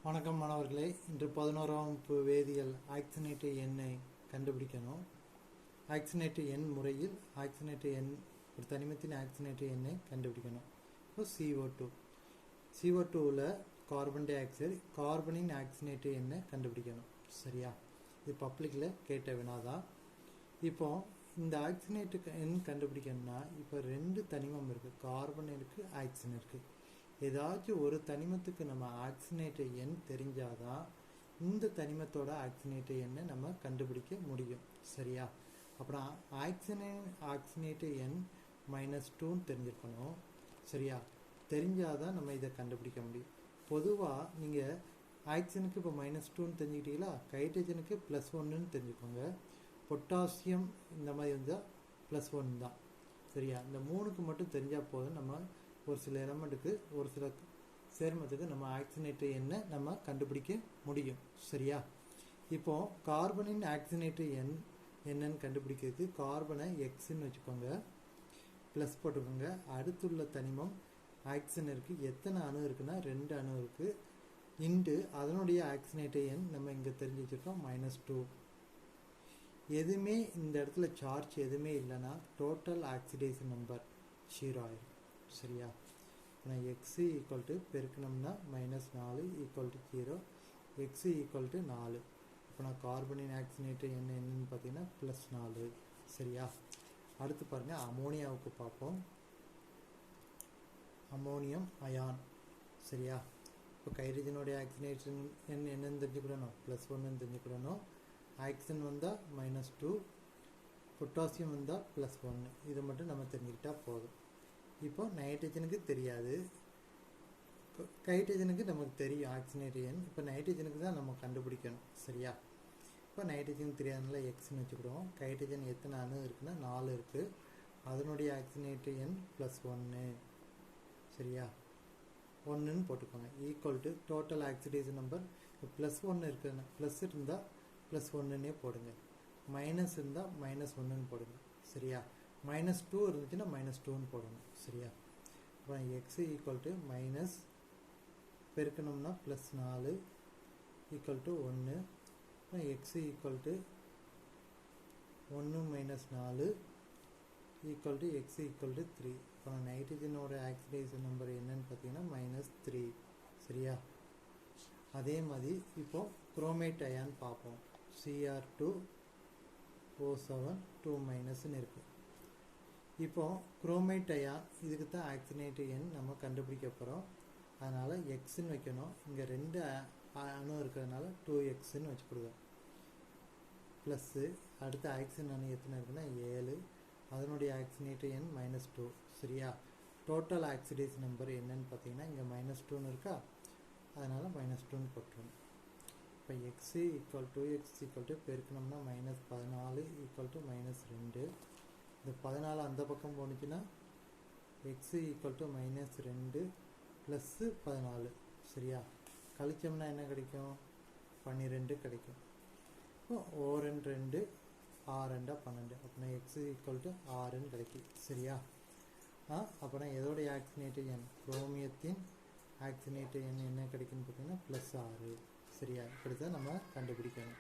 வணக்கம் மாணவர்களே, இன்று 11ஆம் வகுப்பு வேதியியல் ஆக்சிஜனேற்ற எண்ணை கண்டுபிடிக்கணும். ஆக்சிஜனேற்ற எண் முறையில் ஆக்சிஜனேற்ற எண் ஒரு தனிமத்தின் ஆக்சிஜனேற்ற எண்ணை கண்டுபிடிக்கணும். இப்போ CO2வில் கார்பன் டை ஆக்சைடு கார்பனின் ஆக்சிஜனேற்ற எண்ணை கண்டுபிடிக்கணும். சரியா? இது பப்ளிக்கில் கேட்ட வினாதான். இப்போ இந்த ஆக்சிஜனேற்ற எண் கண்டுபிடிக்கணும்னா இப்போ ரெண்டு தனிமம் இருக்குது, கார்பன் இருக்குது, ஆக்சிஜன் இருக்குது. ஏதாச்சும் ஒரு தனிமத்துக்கு நம்ம ஆக்சிஜனேற்ற எண் தெரிஞ்சாதான் இந்த தனிமத்தோட ஆக்சிஜனேற்ற எண்ணை நம்ம கண்டுபிடிக்க முடியும். சரியா? அப்புறம் ஆக்சிஜனேற்ற எண் -2 தெரிஞ்சிருக்கணும். சரியா? தெரிஞ்சாதான் நம்ம இதை கண்டுபிடிக்க முடியும். பொதுவாக நீங்கள் ஆக்சிஜனுக்கு இப்போ -2 தெரிஞ்சுக்கிட்டீங்களா, ஹைட்ரஜனுக்கு +1 தெரிஞ்சுக்கோங்க, பொட்டாசியம் இந்த மாதிரி இருந்தால் +1 தான். சரியா? இந்த மூணுக்கு மட்டும் தெரிஞ்சால் போதும், நம்ம ஒரு சில எலமெண்ட்டுக்கு ஒரு சில சேர்மத்துக்கு நம்ம ஆக்சிஜனேற்ற எண்ணை நம்ம கண்டுபிடிக்க முடியும். சரியா? இப்போ கார்பனின் ஆக்சிஜனேற்ற எண் என்னன்னு கண்டுபிடிக்கிறதுக்கு கார்பனை Xன்னு வச்சுக்கோங்க, ப்ளஸ் போட்டுக்கோங்க. அடுத்துள்ள தனிமம் ஆக்சிஜன் இருக்குது, எத்தனை அணு இருக்குன்னா 2 அணு இருக்குது, இன்டு அதனுடைய ஆக்சிஜனேற்ற எண் நம்ம இங்கே தெரிஞ்சு வச்சுருக்கோம் -2. எதுவுமே இந்த இடத்துல சார்ஜ் எதுவுமே இல்லைன்னா டோட்டல் ஆக்சிடேஷன் நம்பர் 0 ஆயிடும். சரியா? நான் X பெருக்கணும்னா -4 = 0, X = 4. இப்போ நான் கார்பனின் ஆக்சிஜனேற்ற எண் என்னன்னு பார்த்தீங்கன்னா +4. சரியா? அடுத்து பாருங்கள், அமோனியாவுக்கு பார்ப்போம். Ammonium ion. சரியா? இப்போ ஹைட்ரஜனுடைய ஆக்சிஜனேஷன் எண் என்னன்னு தெரிஞ்சுக்கிடணும், +1 தெரிஞ்சுக்கிடணும். ஆக்சிஜன் வந்தால் -2, பொட்டாசியம் வந்தால் +1. இதை மட்டும் நம்ம தெரிஞ்சுக்கிட்டால் போதும். இப்போ நைட்ரஜனுக்கு தெரியாது, ஹைட்ரஜனுக்கு நமக்கு தெரியும் ஆக்சிஜனேற்ற எண். இப்போ நைட்ரஜனுக்கு தான் நம்ம கண்டுபிடிக்கணும். சரியா? இப்போ நைட்ரஜன் தெரியாதனால Xன்னு வச்சுக்கிடுவோம். ஹைட்ரஜன் எத்தனை அணு இருக்குன்னா 4 இருக்குது, அதனுடைய ஆக்சிஜனேற்ற எண் +1. சரியா? 1ன்னு போட்டுக்கோங்க. Equal total oxidation number. +1 இருக்குதுன்னா ப்ளஸ் இருந்தால் +1ன்னே போடுங்க, மைனஸ் இருந்தால் -1ன்னு போடுங்க. சரியா? -2 இருந்துச்சுன்னா -2ன்னு போடணும். சரியா? அப்புறம் X = பெருக்கணும்னா +4 = 1. அப்புறம் X = 1 - 4 = X = 3. அப்புறம் நைட்ரஜனோட ஆக்சிடேஷன் நம்பர் என்னன்னு பார்த்தீங்கன்னா -3. சரியா? அதே மாதிரி இப்போ குரோமேட் அயான் பார்ப்போம். Cr2O7 2- இருக்குது. இப்போ குரோமேட் அயான் இதுக்கு தான் ஆக்சிஜனேற்ற எண் நம்ம கண்டுபிடிக்க போகிறோம். அதனால் Xன்னு வைக்கணும். இங்கே 2 அணு இருக்கிறதுனால 2Xன்னு வச்சு கொடுங்க. ப்ளஸ்ஸு அடுத்த ஆக்சிஜன் அணு எத்தனை இருக்குன்னா 7, அதனுடைய ஆக்சிஜனேற்ற எண் -2. சரியா? டோட்டல் ஆக்சிடேஷன் நம்பர் என்னன்னு பார்த்தீங்கன்னா இங்கே -2ன்னு இருக்கா, அதனால் -2ன்னு போட்டுருணும். இப்போ X = பெருக்கணும்னா -14 = -2. இந்த 14 அந்த பக்கம் போணுச்சுன்னா X = -2 + 14. சரியா? கழிச்சோம்னா என்ன கிடைக்கும், 12 கிடைக்கும். இப்போ O2 2, R2 12. அப்படின்னா X = 6ன்னு கிடைக்கும். சரியா? அப்புறம் எதோடைய ஆக்சிஜனேற்ற எண், குரோமியத்தின் ஆக்சிஜனேற்ற எண் என்ன கிடைக்குன்னு பார்த்தீங்கன்னா +6. சரியா? இப்படி தான் நம்ம கண்டுபிடிக்கணும்.